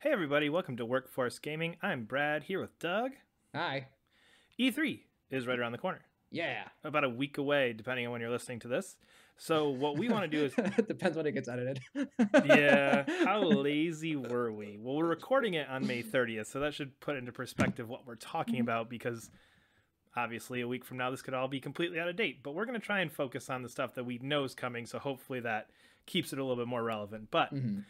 Hey everybody, welcome to Workforce Gaming. I'm Brad here with Doug. Hi. E3 is right around the corner, Yeah. about a week away, depending on when you're listening to this. So, what we want to do is, Depends when it gets edited. yeah, how lazy were we? Well, we're recording it on May 30th, so that should put into perspective what we're talking about because obviously a week from now this could all be completely out of date. But we're going to try and focus on the stuff that we know is coming, so hopefully that keeps it a little bit more relevant. But Mhm.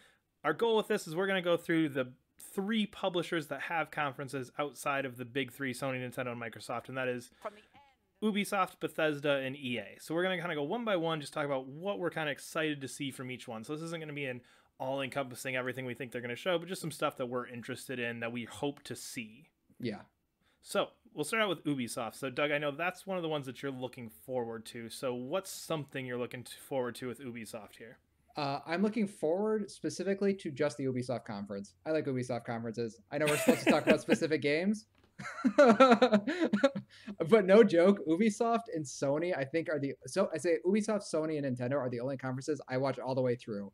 our goal with this is we're going to go through the three publishers that have conferences outside of the big three, Sony, Nintendo, and Microsoft, and that is Ubisoft, Bethesda, and EA. So we're going to kind of go one by one, just talk about what we're kind of excited to see from each one. So this isn't going to be an all-encompassing everything we think they're going to show, but just some stuff that we're interested in that we hope to see. Yeah. So we'll start out with Ubisoft. So Doug, I know that's one of the ones that you're looking forward to. So what's something you're looking forward to with Ubisoft here? I'm looking forward specifically to just the Ubisoft conference. I like Ubisoft conferences. I know we're supposed to talk about specific games, but no joke, Ubisoft and Sony, I think I say Ubisoft, Sony, and Nintendo are the only conferences I watch all the way through.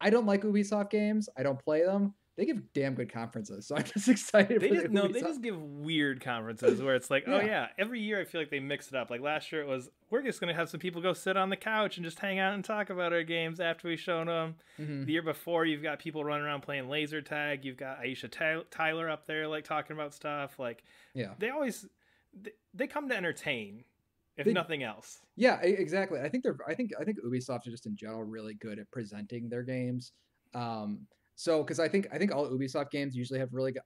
I don't like Ubisoft games. I don't play them. They give damn good conferences, so I'm just excited They for just the no, Ubisoft. they just give weird conferences where it's like, oh Yeah. yeah, every year I feel like they mix it up. Like last year it was we're just gonna have some people go sit on the couch and just hang out and talk about our games after we've shown them. Hmm. The year before you've got people running around playing laser tag. You've got Aisha Tyler up there like talking about stuff. Like Yeah. they always they come to entertain, if They, nothing else. Yeah, exactly. I think Ubisoft are just in general really good at presenting their games. So because I think all Ubisoft games usually have really good.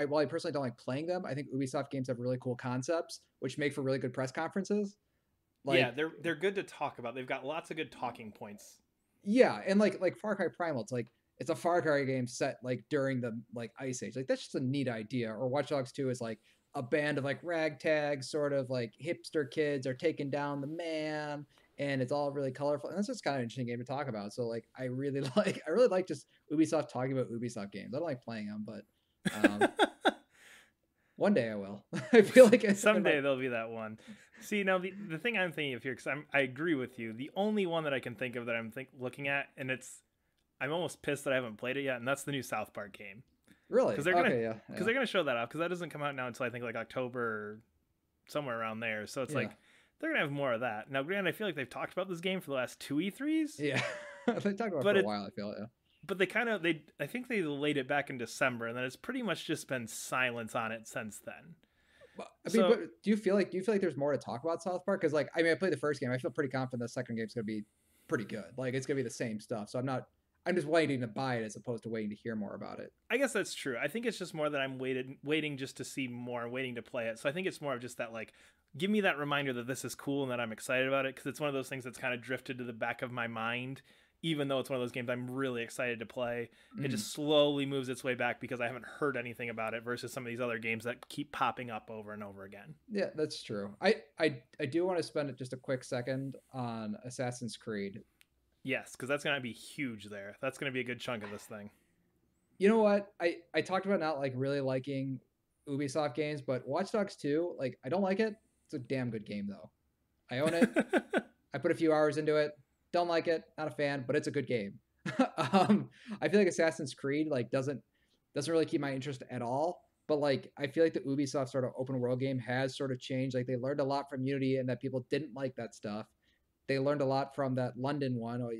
While I personally don't like playing them, I think Ubisoft games have really cool concepts, which make for really good press conferences. Yeah, Like, they're good to talk about. They've got lots of good talking points. yeah, and like Far Cry Primal, it's a Far Cry game set like during the like Ice Age. Like that's just a neat idea. Or Watch Dogs 2 is like a band of like ragtag sort of like hipster kids are taking down the man, and it's all really colorful. And that's just kind of an interesting game to talk about. So like I really like just Ubisoft talking about Ubisoft games. I don't like playing them, but um one day I will. I feel like Someday there'll be that one. See, now the thing I'm thinking of here, because I agree with you. The only one that I can think of that I'm looking at, and I'm almost pissed that I haven't played it yet, and that's the new South Park game. really Because okay, yeah, they're gonna show that off, because that doesn't come out now until I think like October, or somewhere around there. So it's yeah, like they're gonna have more of that. Now, granted, I feel like they've talked about this game for the last two E3s, yeah. They talked about it but for a while. I feel, yeah. but I think they laid it back in December, and then it's pretty much just been silence on it since then. But So do you feel like there's more to talk about South Park? Because like I mean, I played the first game. I feel pretty confident the second game's gonna be pretty good. Like it's gonna be the same stuff. So I'm not. I'm just waiting to buy it as opposed to waiting to hear more about it. I guess that's true. I think it's just more that I'm waiting just to see more, waiting to play it. So I think it's more of just that, like, give me that reminder that this is cool and that I'm excited about it, because it's one of those things that's kind of drifted to the back of my mind. Even though it's one of those games I'm really excited to play, it Mm. just slowly moves its way back because I haven't heard anything about it versus some of these other games that keep popping up over and over again. Yeah, that's true. I do want to spend just a quick second on Assassin's Creed. Yes, because that's going to be huge there. That's going to be a good chunk of this thing. You know what? I talked about not like really liking Ubisoft games, but Watch Dogs 2, like I don't like it. It's a damn good game though. I own it. I put a few hours into it. Don't like it. Not a fan, but it's a good game. I feel like Assassin's Creed like doesn't really keep my interest at all. But like I feel like the Ubisoft sort of open world game has sort of changed. Like they learned a lot from Unity and that people didn't like that stuff. They learned a lot from that London one. Or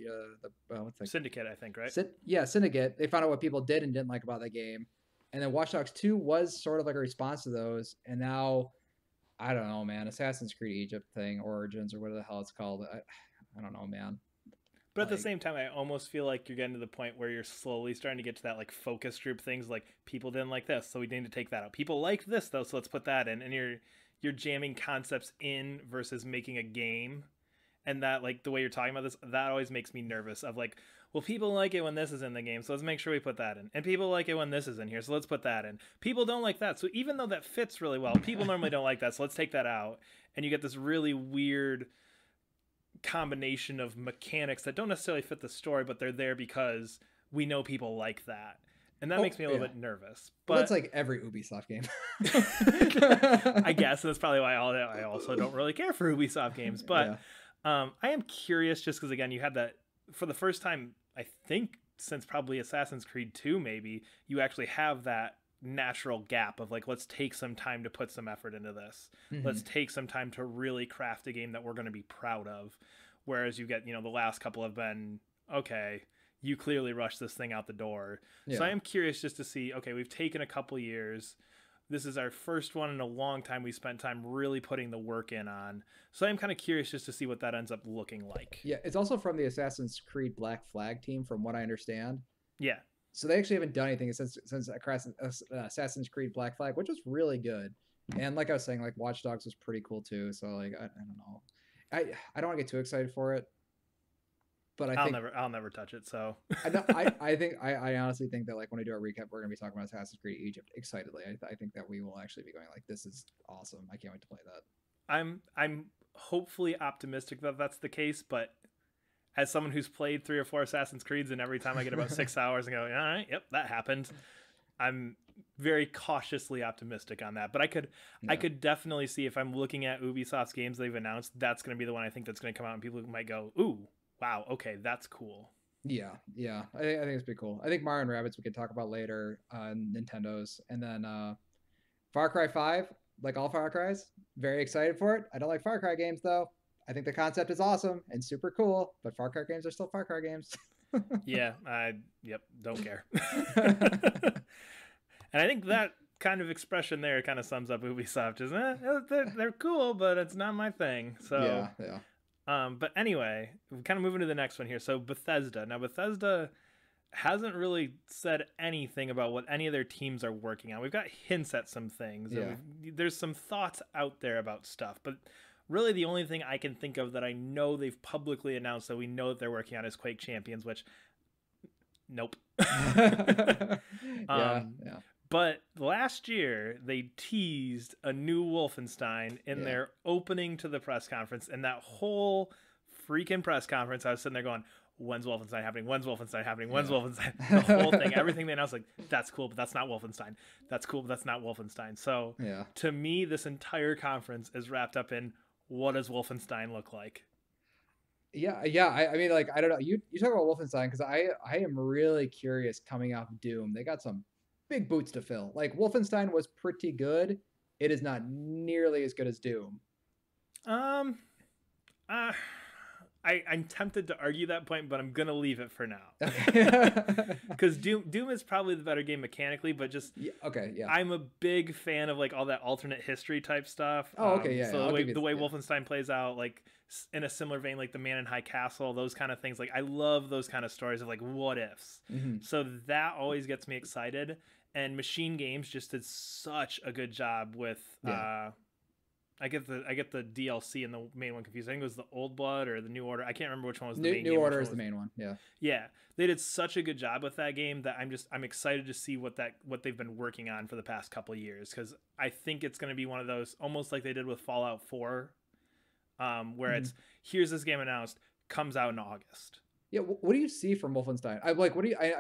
what's that? Syndicate, I think, right? Yeah, Syndicate. They found out what people did and didn't like about that game. And then Watch Dogs 2 was sort of like a response to those. And now I don't know, man. Assassin's Creed Egypt thing, Origins, or whatever the hell it's called. I don't know, man. But at the Like, same time, I almost feel like you're getting to the point where you're slowly starting to get to that like focus group things. Like people didn't like this, so we need to take that out. People liked this though, so let's put that in. And you're jamming concepts in versus making a game. And that, like, the way you're talking about this, that always makes me nervous. Of like, well, people like it when this is in the game, so let's make sure we put that in. And people like it when this is in here, so let's put that in. People don't like that, so even though that fits really well, people normally don't like that, so let's take that out. And you get this really weird combination of mechanics that don't necessarily fit the story, but they're there because we know people like that. And that makes me a little bit nervous. well, But that's like every Ubisoft game. I guess that's probably why I also don't really care for Ubisoft games. But Yeah. I am curious just because, again, you had that for the first time, I think, since probably Assassin's Creed 2 maybe, you actually have that natural gap of like, let's take some time to put some effort into this. Let's take some time to really craft a game that we're going to be proud of. Whereas you get, the last couple have been, okay, you clearly rushed this thing out the door. Yeah. So I am curious just to see, okay, we've taken a couple years. This is our first one in a long time we spent time really putting the work in on. So I'm kind of curious just to see what that ends up looking like. Yeah, it's also from the Assassin's Creed Black Flag team, from what I understand. Yeah. So they actually haven't done anything since Assassin's Creed Black Flag, which was really good. And like I was saying, like Watch Dogs was pretty cool too. So like I don't know. I don't want to get too excited for it. But I'll never touch it. So I honestly think that like when I do our recap, we're gonna be talking about Assassin's Creed Egypt excitedly. I think that we will actually be going like, this is awesome. I can't wait to play that. I'm hopefully optimistic that that's the case, but as someone who's played 3 or 4 Assassin's Creeds, and every time I get about 6 hours and go, all right, yep, that happened, I'm very cautiously optimistic on that. But I could definitely see, if I'm looking at Ubisoft's games they've announced, that's going to be the one I think that's going to come out and people might go, ooh, wow, okay, that's cool. Yeah. I think it's pretty cool. I think Mario and Rabbids we could talk about later on Nintendo's. And then Far Cry 5, like all Far Crys, very excited for it. I don't like Far Cry games though. I think the concept is awesome and super cool, but Far Cry games are still Far Cry games. Yeah, don't care. And I think that kind of expression there kind of sums up Ubisoft, is they're cool, but it's not my thing. So yeah. But anyway, we're kind of moving to the next one here. So Bethesda. Now Bethesda hasn't really said anything about what any of their teams are working on. We've got hints at some things. Yeah. There's some thoughts out there about stuff, but really the only thing I can think of that I know they've publicly announced that we know that they're working on is Quake Champions, which nope. Yeah. But last year they teased a new Wolfenstein in their opening to the press conference, and that whole freaking press conference I was sitting there going, when's Wolfenstein happening? When's Wolfenstein happening? When's Wolfenstein? The whole thing, everything they announced, like, that's cool, but that's not Wolfenstein. That's cool, but that's not Wolfenstein. So to me, this entire conference is wrapped up in, what does Wolfenstein look like? Yeah. I mean, like, I don't know. You talk about Wolfenstein because I am really curious coming off Doom. They got some big boots to fill. Like, Wolfenstein was pretty good. It is not nearly as good as Doom. I'm tempted to argue that point, but I'm gonna leave it for now. Okay. Because Doom is probably the better game mechanically, but just I'm a big fan of like all that alternate history type stuff. Oh, okay, yeah. So the way Wolfenstein plays out, like in a similar vein, like the Man in High Castle, those kind of things. Like I love those kind of stories of like what ifs. Mm-hmm. So that always gets me excited. And Machine Games just did such a good job with. I get the DLC and the main one confused. I think it was the Old Blood or the New Order. I can't remember which one was the main game. New Order is the main one. Yeah. They did such a good job with that game that I'm excited to see what they've been working on for the past couple of years, because I think it's going to be one of those almost like they did with Fallout 4, where it's here's this game announced, comes out in August. Yeah, what do you see from Wolfenstein? I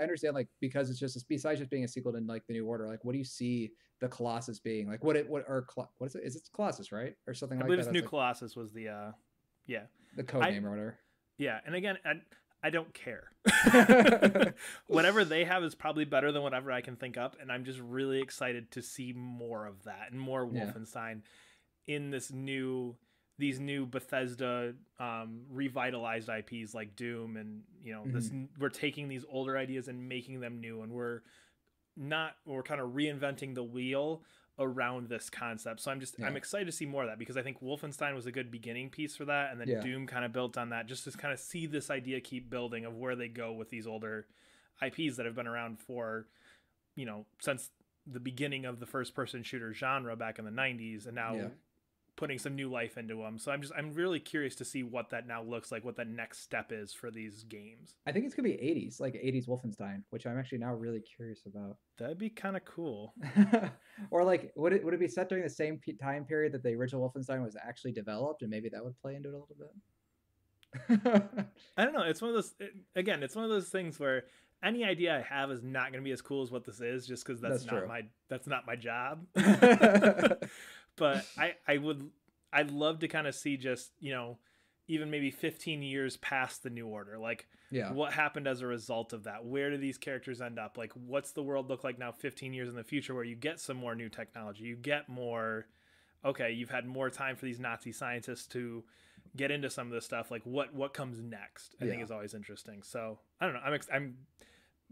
understand, like, because it's just besides just being a sequel to like the New Order, like what do you see the Colossus being? Like what is it? Is it Colossus, right? Or something like that? I believe it's New Colossus was the the code name or whatever. Yeah, and again, I don't care. Whatever they have is probably better than whatever I can think up, and I'm just really excited to see more of that and more Wolfenstein in these new Bethesda revitalized IPs like Doom, and we're taking these older ideas and making them new, and we're kind of reinventing the wheel around this concept. So I'm excited to see more of that, because I think Wolfenstein was a good beginning piece for that, and then Doom kind of built on that, just to kind of see this idea keep building of where they go with these older IPs that have been around for since the beginning of the first person shooter genre back in the 90s, and now putting some new life into them. So I'm really curious to see what that now looks like, what that next step is for these games. I think it's gonna be 80s, like 80s Wolfenstein, which I'm actually now really curious about. That'd be kind of cool. Or like, would it be set during the same time period that the original Wolfenstein was actually developed, and maybe that would play into it a little bit? I don't know. It's one of those. It's one of those things where any idea I have is not going to be as cool as what this is, just because that's not my job. But I'd love to kind of see just, even maybe 15 years past the New Order. Like, Yeah. what happened as a result of that? Where do these characters end up? Like, what's the world look like now 15 years in the future where you get some more new technology? You get more, okay, you've had more time for these Nazi scientists to get into some of this stuff. Like, what comes next, I think is always interesting. So, I don't know. I'm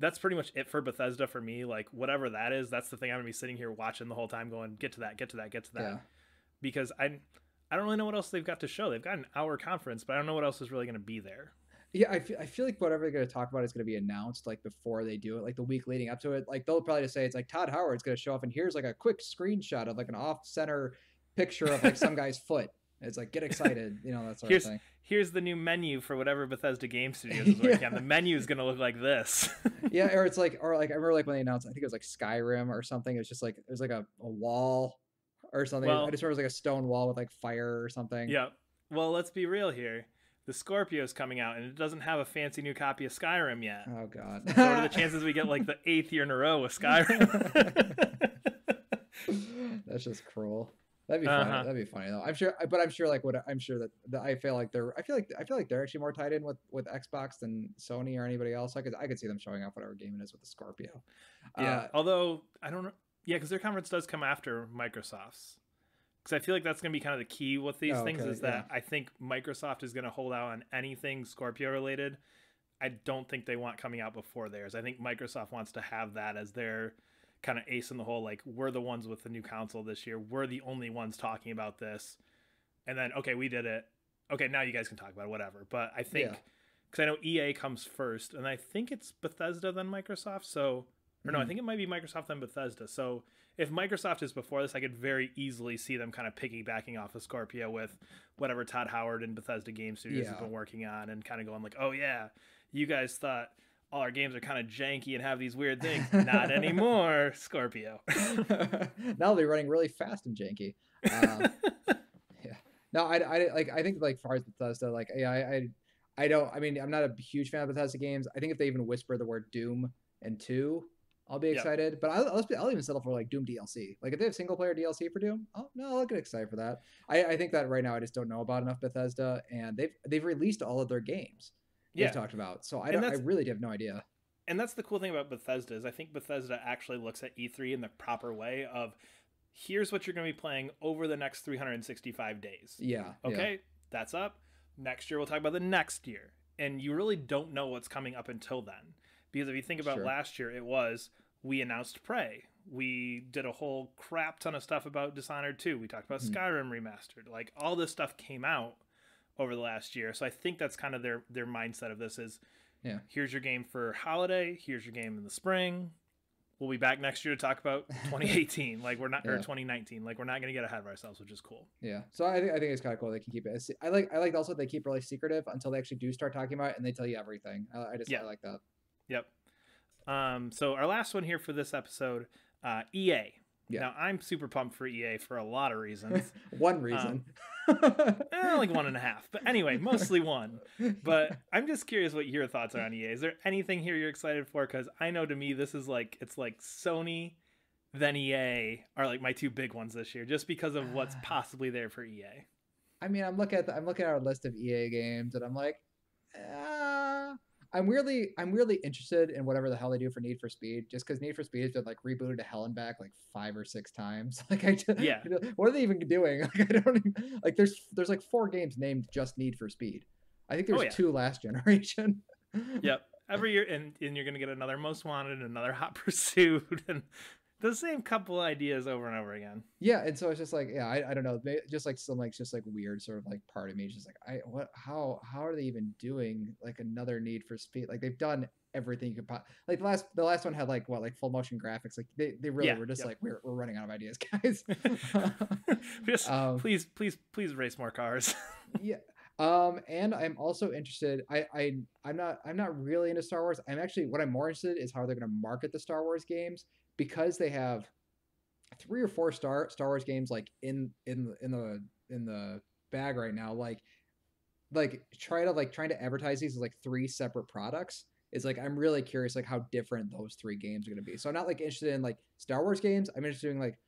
that's pretty much it for Bethesda for me. Like, whatever that is, that's the thing I'm going to be sitting here watching the whole time going, get to that, get to that, get to that. Yeah. Because I don't really know what else they've got to show. They've got an hour conference, but I don't know what else is really going to be there. Yeah, I feel like whatever they're going to talk about is going to be announced like before they do it, like the week leading up to it. Like they'll probably just say it's like Todd Howard's going to show up, and here's like a quick screenshot of like an off-center picture of like some guy's foot. It's like, get excited, you know, that sort of thing. Here's the new menu for whatever Bethesda Game Studios is working on. The menu is going to look like this. Yeah, or it's like, or like I remember like when they announced, I think it was like Skyrim or something. It was just like it was like a wall or something. Well, I just remember it was like a stone wall with like fire or something. Yeah. Well, let's be real here. The Scorpio's coming out, and it doesn't have a fancy new copy of Skyrim yet. Oh God! So what are the chances we get like the 8th year in a row with Skyrim? That's just cruel. That'd be funny. That'd be funny though. I'm sure, but I'm sure like what I'm sure that I feel like they're actually more tied in with Xbox than Sony or anybody else. I could see them showing off whatever game it is with the Scorpio. Yeah. Although I don't know. Yeah, because their conference does come after Microsoft's. Because I feel like that's going to be kind of the key with these things is that I think Microsoft is going to hold out on anything Scorpio related. I don't think they want coming out before theirs. I think Microsoft wants to have that as their kind of ace in the hole. Like, we're the ones with the new console this year. We're the only ones talking about this. And then, okay, we did it. Okay, now you guys can talk about it, whatever. But I think, because I know EA comes first, and I think it's Bethesda then Microsoft. So, or no, I think it might be Microsoft then Bethesda. So if Microsoft is before this, I could very easily see them kind of piggybacking off of Scorpio with whatever Todd Howard and Bethesda Game Studios has been working on, and kind of going like, oh yeah, you guys thought all our games are kind of janky and have these weird things. Not anymore, Scorpio. Now they'll be running really fast and janky. Yeah. No, I think like as far as Bethesda, like I don't. I mean, I'm not a huge fan of Bethesda games. I think if they even whisper the word Doom and 2, I'll be excited. But I'll even settle for like Doom DLC. Like if they have single player DLC for Doom, I'll get excited for that. I think that right now I just don't know about enough Bethesda, and they've released all of their games. They've talked about. So I really have no idea. And that's the cool thing about Bethesda is I think Bethesda actually looks at E3 in the proper way of, here's what you're going to be playing over the next 365 days. Yeah. Okay, that's up. Next year, we'll talk about the next year. And you really don't know what's coming up until then. Because if you think about last year, we announced Prey. We did a whole crap ton of stuff about Dishonored 2. We talked about Skyrim Remastered. Like, all this stuff came out over the last year. So I think that's kind of their mindset of this is, here's your game for holiday. Here's your game in the spring. We'll be back next year to talk about 2018. Like, we're not, or 2019. Like, we're not going to get ahead of ourselves, which is cool. Yeah. So I think it's kind of cool. They can keep it. I like also they keep really secretive until they actually do start talking about it, and they tell you everything. I like that. Yep. So our last one here for this episode, EA. Yeah. Now, I'm super pumped for EA for a lot of reasons. One reason. Like 1.5. But anyway, mostly one. But I'm just curious what your thoughts are on EA. Is there anything here you're excited for? Because I know to me, this is like, it's like Sony, then EA are like my two big ones this year, just because of what's possibly there for EA. I mean, I'm looking at our list of EA games, and I'm like, I'm weirdly interested in whatever the hell they do for Need for Speed, just because Need for Speed has been like rebooted to hell and back like 5 or 6 times. Like what are they even doing? Like I don't even, like there's like 4 games named just Need for Speed. I think there's 2 last generation. Yep, every year, and you're gonna get another Most Wanted, another Hot Pursuit, and the same couple ideas over and over again. Yeah, and so it's just like, I don't know, just like some like just like weird sort of like part of me is just like, how are they even doing like another Need for Speed? Like they've done everything you could like the last one had like full motion graphics. Like they really were just like we're running out of ideas, guys. Just please race more cars. Yeah. And I'm also interested. I'm not really into Star Wars. What I'm more interested is how they're going to market the Star Wars games, because they have 3 or 4 Star Wars games like in the bag right now. Like trying to advertise these as like 3 separate products is like, I'm really curious like how different those 3 games are going to be. So I'm not like interested in like Star Wars games. I'm interested in like,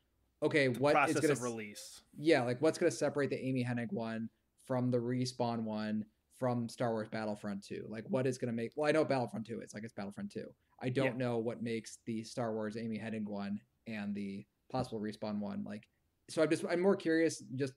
okay, what is going to release? Yeah, like what's going to separate the Amy Hennig one from the Respawn one, from Star Wars Battlefront 2? Like, what is going to make? Well, I know Battlefront 2 is like it's Battlefront 2. I Yeah. don't know what makes the Star Wars Amy Hennig one and the possible Respawn one like. So I'm more curious just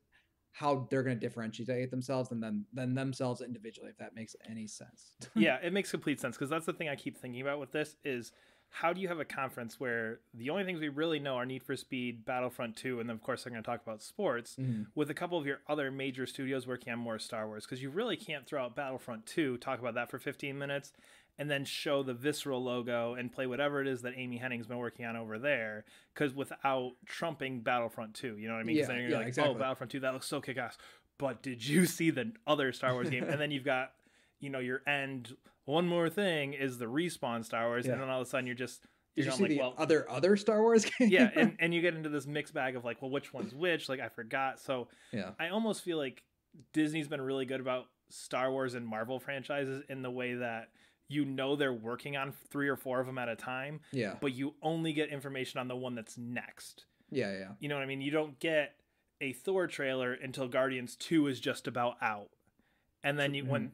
how they're going to differentiate themselves and then themselves individually, if that makes any sense. Yeah, it makes complete sense, because that's the thing I keep thinking about with this is how do you have a conference where the only things we really know are Need for Speed, Battlefront 2, and then of course they're going to talk about sports, with a couple of your other major studios working on more Star Wars, because you really can't throw out Battlefront 2, talk about that for 15 minutes, and then show the Visceral logo and play whatever it is that Amy Hennig's been working on over there, because without trumping Battlefront 2, you know what I mean? Because then you're like, exactly. Oh, Battlefront 2, that looks so kick-ass. But did you see the other Star Wars game? And then you've got, your end, one more thing is the Respawn Star Wars, and then all of a sudden you're did you see the other Star Wars game? Yeah, and you get into this mixed bag of like, well, which one's which? Like, I forgot. So I almost feel like Disney's been really good about Star Wars and Marvel franchises in the way that they're working on 3 or 4 of them at a time. Yeah. But you only get information on the one that's next. Yeah. You know what I mean? You don't get a Thor trailer until Guardians 2 is just about out. And then when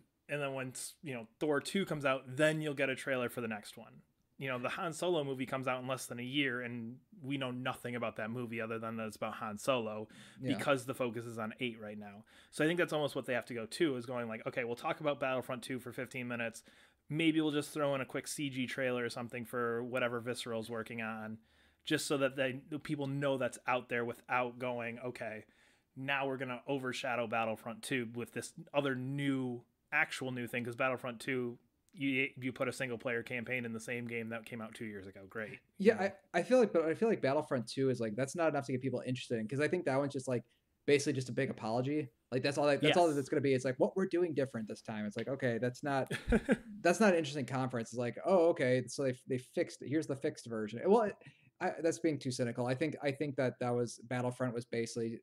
Thor 2 comes out, then you'll get a trailer for the next one. The Han Solo movie comes out in less than a year, and we know nothing about that movie other than that it's about Han Solo, because the focus is on 8 right now. So I think that's almost what they have to go to, is going like, okay, we'll talk about Battlefront 2 for 15 minutes. Maybe we'll just throw in a quick CG trailer or something for whatever Visceral's working on, just so that the people know that's out there without going, okay, now we're going to overshadow Battlefront 2 with this other actual new thing, because Battlefront 2, you put a single player campaign in the same game that came out 2 years ago. Great. Yeah, I feel like Battlefront 2 is like, that's not enough to get people interested in, because I think that one's just like basically just a big apology. Like that's all that's all that's going to be. It's like, what we're doing different this time. It's like, okay, that's not an interesting conference. It's like, oh, okay, so they fixed it. Here's the fixed version. Well, that's being too cynical. I think that was Battlefront was basically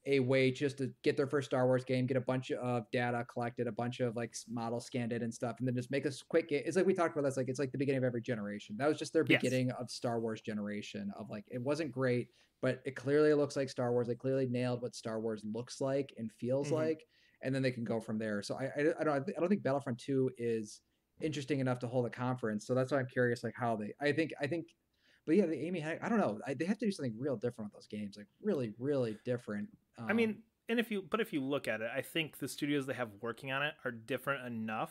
a way just to get their first Star Wars game, get a bunch of data collected, a bunch of like models scanned in and stuff, and then just make a quick game. It's like we talked about. That's like, it's like the beginning of every generation. That was just their beginning of Star Wars generation. Of like, it wasn't great, but it clearly looks like Star Wars. They clearly nailed what Star Wars looks like and feels like, and then they can go from there. So I don't think Battlefront 2 is interesting enough to hold a conference. So that's why I'm curious, like how I think. But yeah, the Amy Hennig, I don't know. They have to do something real different with those games, like really, really different. I mean, if you look at it, I think the studios they have working on it are different enough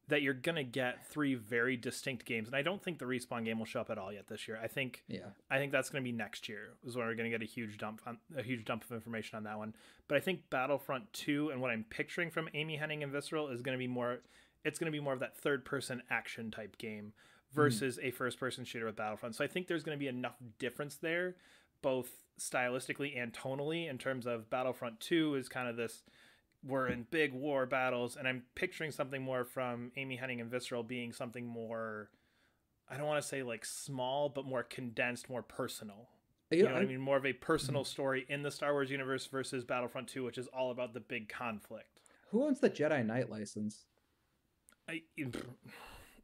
that you're gonna get 3 very distinct games. And I don't think the Respawn game will show up at all yet this year. I think that's gonna be next year is when we're gonna get a huge dump of information on that one. But I think Battlefront 2 and what I'm picturing from Amy Hennig and Visceral is gonna be more. It's gonna be more of that third-person action type game versus a first-person shooter with Battlefront. So I think there's going to be enough difference there, both stylistically and tonally, in terms of Battlefront 2 is kind of this, we're in big war battles, and I'm picturing something more from Amy Hennig and Visceral being something more, I don't want to say like small, but more condensed, more personal. You know what I mean? More of a personal story in the Star Wars universe versus Battlefront 2, which is all about the big conflict. Who owns the Jedi Knight license?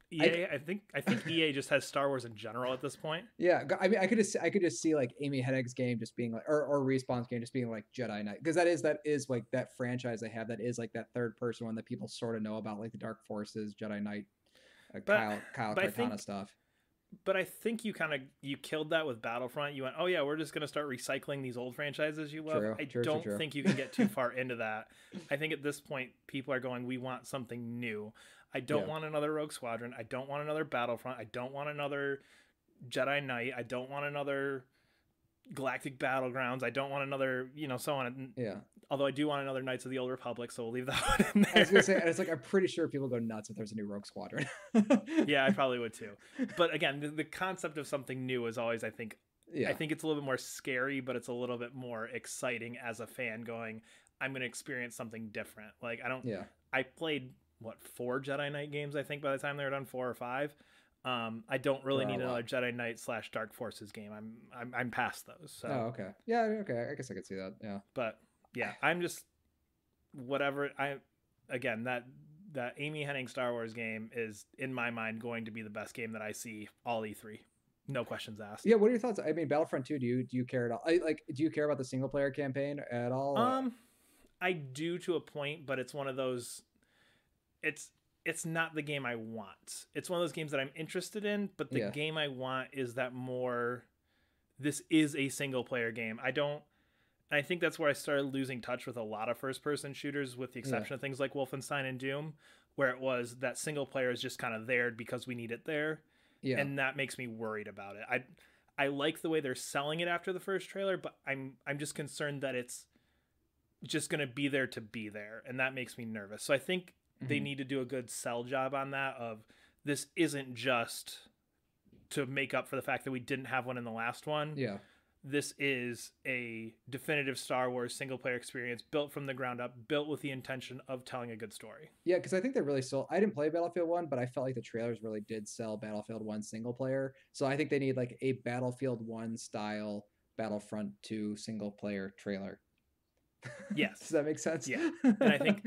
EA, I think EA just has Star Wars in general at this point. Yeah, I mean, I could just see like Amy Hennig's game just being like, or Respawn's game just being like Jedi Knight, because that is like that franchise they have, that is like that third person one that people sort of know about, like the Dark Forces, Jedi Knight, Kyle Cortana stuff. But I think you killed that with Battlefront. You went, oh yeah, we're just gonna start recycling these old franchises you love. I don't think you can get too far into that. I think at this point people are going, we want something new. I don't want another Rogue Squadron. I don't want another Battlefront. I don't want another Jedi Knight. I don't want another Galactic Battlegrounds. I don't want another, so on. Yeah. Although I do want another Knights of the Old Republic, so we'll leave that one in there. I was gonna say, it's like, I'm pretty sure people go nuts if there's a new Rogue Squadron. Yeah, I probably would too. But again, the concept of something new is always, I think it's a little bit more scary, but it's a little bit more exciting as a fan going, I'm going to experience something different. Like, I played 4 Jedi Knight games, I think, by the time they were done, 4 or 5. I don't really need another Jedi Knight / Dark Forces game. I'm past those. So. Oh, okay. Yeah, okay. I guess I could see that. Yeah. But yeah, I'm just whatever. That Amy Hennig Star Wars game is, in my mind, going to be the best game that I see all E3. No questions asked. Yeah. What are your thoughts? I mean, Battlefront 2. Do you care at all? Do you care about the single player campaign at all? I do to a point, but it's one of those. It's it's not the game I want. It's one of those games that I'm interested in, but the Yeah, game I want is that more. This is a single player game. I don't. I think that's where I started losing touch with a lot of first person shooters, with the yeah, exception of things like Wolfenstein and Doom, where it was that single player is just kind of there because we need it there, yeah. and that makes me worried about it. I like the way they're selling it after the first trailer, but I'm just concerned that it's just going to be there to be there, and that makes me nervous. So I think they Hmm. need to do a good sell job on that. Of this isn't just to make up for the fact that we didn't have one in the last one. Yeah. This is a definitive Star Wars single player experience built from the ground up, built with the intention of telling a good story. Yeah, because I think they really sold. I didn't play Battlefield 1, but I felt like the trailers really did sell Battlefield 1 single player. So I think they need like a Battlefield 1 style Battlefront 2 single player trailer. Does Yes. that make sense? Yeah. And I think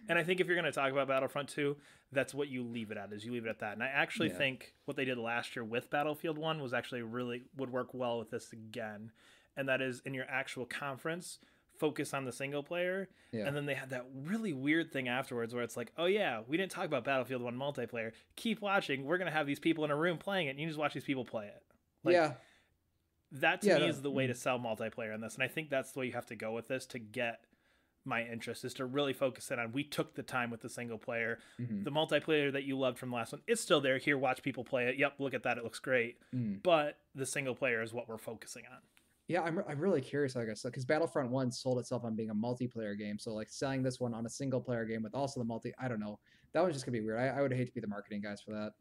and I think if you're going to talk about Battlefront 2, that's what you leave it at, is you leave it at that. And I actually Yeah. think what they did last year with Battlefield 1 was actually really would work well with this again. And that is, in your actual conference, focus on the single player. Yeah. And then they had that really weird thing afterwards where it's like, oh yeah, we didn't talk about Battlefield 1 multiplayer. Keep watching. We're going to have these people in a room playing it, and you just watch these people play it. Like, Yeah. that to Yeah. me No. is the way to sell multiplayer in this. And I think that's the way you have to go with this to get my interest, is to really focus in on, we took the time with the single player. Mm-hmm. The multiplayer that you loved from the last one, it's still there. Here, watch people play it. Yep, look at that, it looks great. Mm. But the single player is what we're focusing on. Yeah, I'm really curious, like I said, because Battlefront 1 sold itself on being a multiplayer game. So like selling this one on a single player game with also the multi, I don't know. That one's just gonna be weird. I would hate to be the marketing guys for that.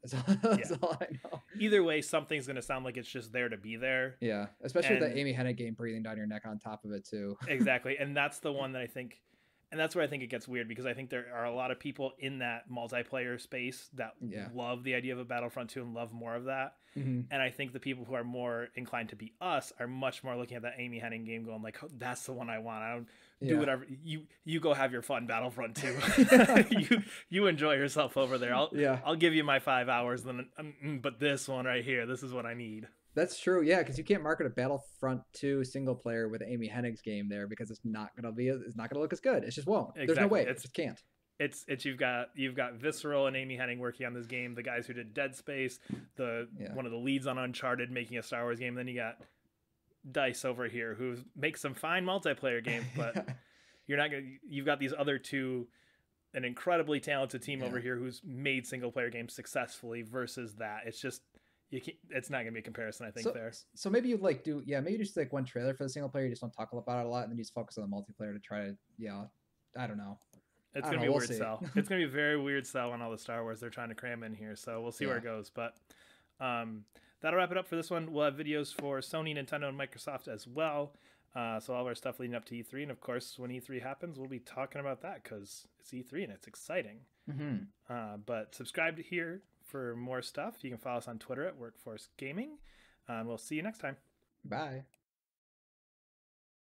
That's Yeah. all I know. Either way, something's going to sound like it's just there to be there. Yeah, especially with And the Amy Hennig game breathing down your neck on top of it too. exactly. And that's the one that I think, and that's where I think it gets weird, because I think there are a lot of people in that multiplayer space that Yeah. love the idea of a Battlefront 2 and love more of that. Mm-hmm. And I think the people who are more inclined to be us are much more looking at that Amy Hennig game going like, oh, that's the one I want. I don't do Yeah. whatever. You go have your fun, Battlefront 2. you enjoy yourself over there. Yeah. I'll give you my 5 hours, then but this one right here, this is what I need. That's true. Yeah, because you can't market a Battlefront 2 single player with Amy Hennig's game there because it's not gonna look as good. It just won't. There's no Exactly. way. It just can't. It's you've got Visceral and Amy Hennig working on this game, the guys who did Dead Space, one of the leads on Uncharted making a Star Wars game. Then you got DICE over here who makes some fine multiplayer games, but you've got these other two, an incredibly talented team over here who's made single player games successfully, versus that. It's just, it's not gonna be a comparison, I think. So maybe you like maybe just like one trailer for the single player, you just don't talk about it a lot, and then you just focus on the multiplayer to try to I don't know. It's going to be a weird sell. It's going to be a very weird sell on all the Star Wars they're trying to cram in here. So we'll see where it goes. But that'll wrap it up for this one. We'll have videos for Sony, Nintendo, and Microsoft as well. So all of our stuff leading up to E3. And, of course, when E3 happens, we'll be talking about that because it's E3 and it's exciting. Mm-hmm. But subscribe here for more stuff. You can follow us on Twitter at Workforce Gaming. And we'll see you next time. Bye.